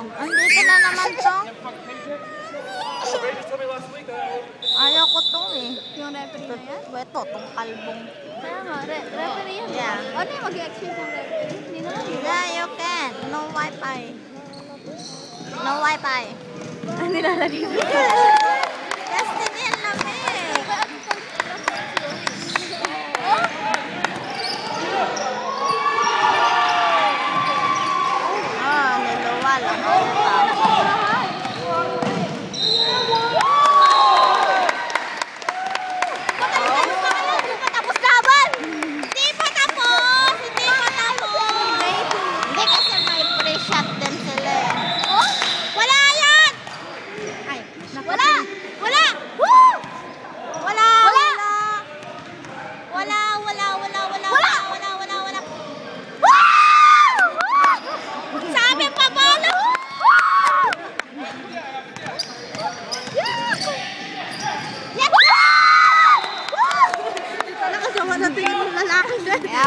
andito na naman to. Ayaw ko to eh. Yung referee na yan? Ito, tong kalbong. Kaya nga, referee yan. Yeah. Ano yung mag-exchange ng referee? Hindi na lang. Yeah, you can. No wifi. No wifi. Ano nilalagay mo? Destiny ang lamig. Niluwa lang.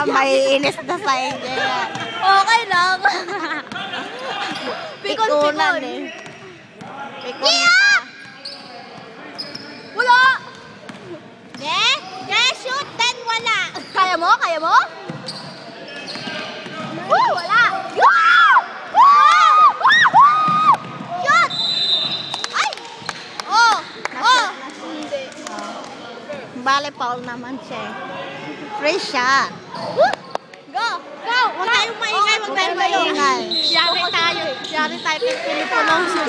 May inis na sa inyo yan. Okay lang. Pikunan eh. Yeah! Wala! Shoot, then wala. Kaya mo? Kaya mo? Wala! Shoot! Ay! Oh! Hindi. Bale, foul naman siya. Free shot. Go! Go! Huwag kayong maingay, huwag kayong maingay. Yari tayo kay Piliponoso.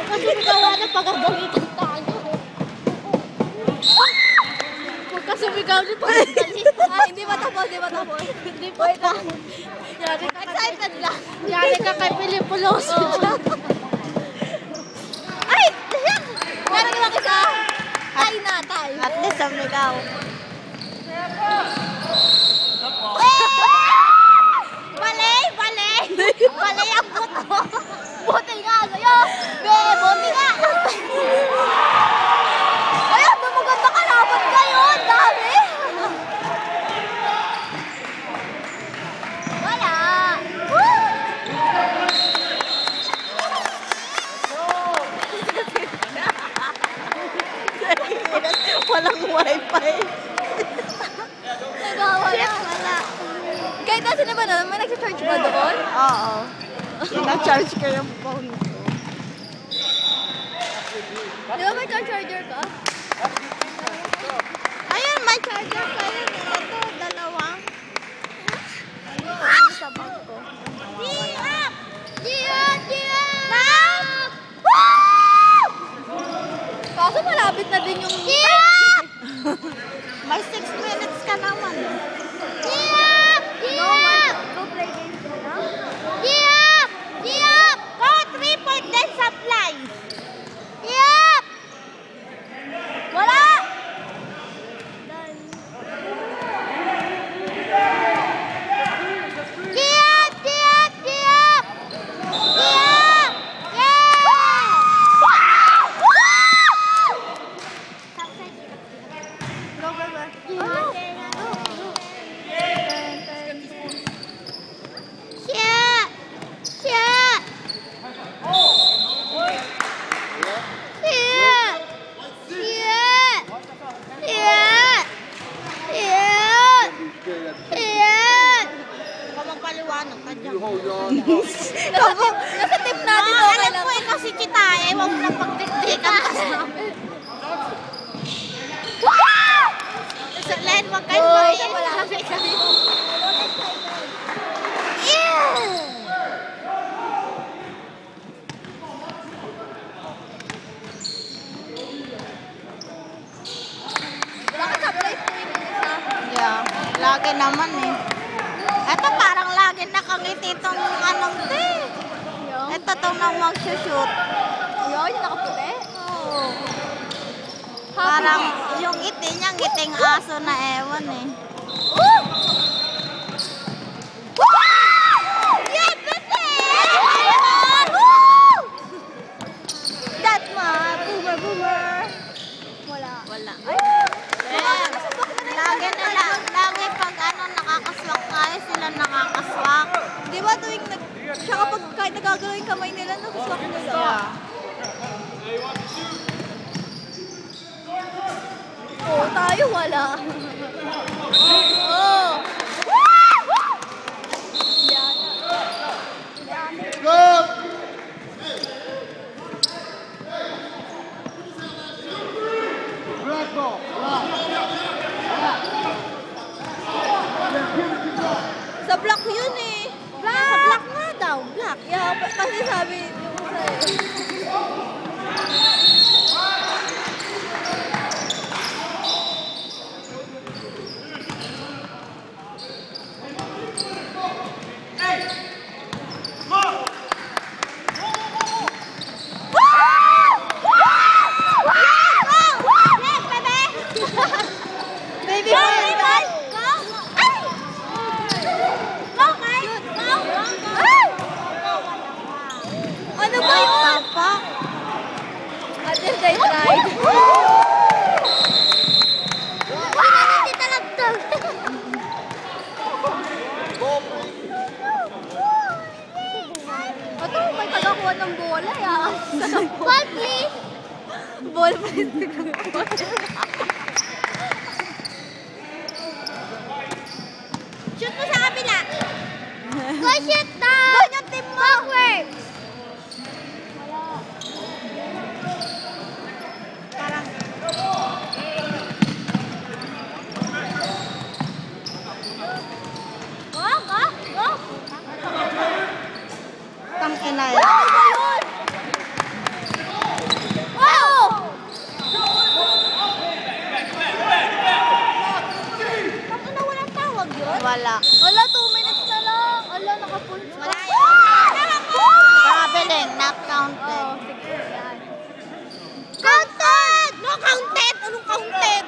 Kasi magawa na pagagalitan tayo. Huwag ka sumigaw niyo pagagalitan. Hindi matapos. Hindi po. Excited lang. Yari ka kay Piliponoso. Ay! Meron lang isa. Tay na, tay. At least sumigaw. Balay ang buto. Buti nga sa'yo. Buti nga. Ay, maganda ka laban kayo. Ang dami. Wala. Walang wifi. Nagawa na. Wala. Kahit nasa na ba na? May nagsa-charge ba doon? Oo. Na-charge ko yung phone ko. Di ba may charger ka? Ayun, may charger pa yun. Ito, dalawa. Ano sa bag ko? G-up! Kaso malapit na din yung... May 6 minutes ka naman. Go play games ka na? Go 3 point then supply. Wala! Nasa tip natin to. Alam ko eh kasi kita eh. Huwag mo lang pagdikdikan kasama. Sa line, huwag kayo Bakit sa play point isa? Yeah, lagi naman eh. Ito parang lagi nakangiti itong anong te. Ito itong nang mag-shoot. Yun, yung nakaputi? Oo. Parang yung ngiti niya, ngiting aso na ewan eh. Yes, bete! That man, boomer. Wala. Lagi pag ano nakakaswak tayo, sila nakakaswak. Di ba tuwing Siya kapag kahit nagagalaw yung kamay nila, nag-swak nila. Yeah. Oo, tayo wala. Oo. Sa block yun eh. Sa block nga daw. Block. Yeah, kasi sabi yung baby boy. Ano ba yun? Until they tried. Hindi talagtag. Ito, may tagakuha ng bola. Ball, please. Ball, please. Shoot mo sa kabila. Go shoot down. Doon yung team mo. Backward. Parang. Go. Tangina Wow, yan. ba yun? Wow! Tangina, walang tawag yun? Wala. Wala, 2 minutes na lang. Wala, nakapunch. Wala yun. Traveling, not counted. Oh, sige, yan. Counted! No counted! Anong counted?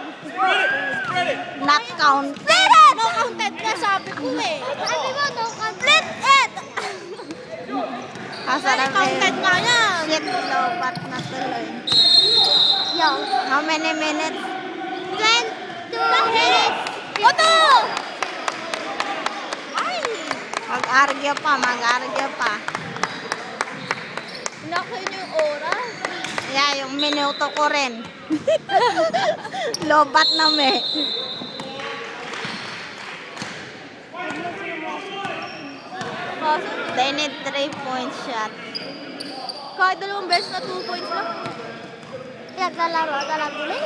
Not counted. Split it! No counted nga sabi ko eh. Sabi mo, no counted. Split it! Kasarap Counted nga yan. Shit, lobat na tuloy. Yo. How many minutes? 2 minutes. Oto! Ay! Mag-argue pa. Nakuha niyo yung oras. Yeah, yung minuto ko rin. Lobat na me. Kaso, They need 3-point shot. kahit 2 beses na 2 points lang. Naglalaro ka lang tuloy.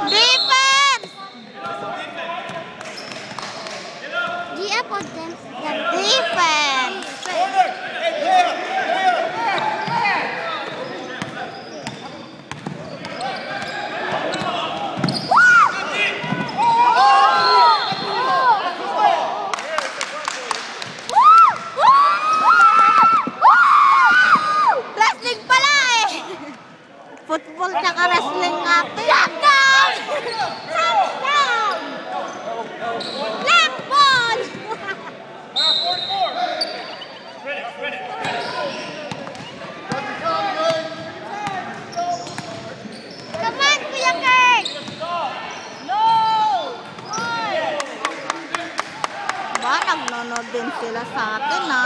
Defense! Defense! Wrestling pala eh! Football tsaka wrestling natin. Lockdown! Lockdown! Left ball! Come on, Kuya Kurt! Ba, nagnonood din sila sa atin ha.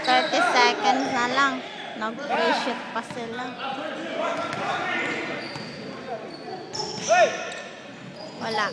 30 seconds na lang. Nag-pre-shoot pa sila. Wala.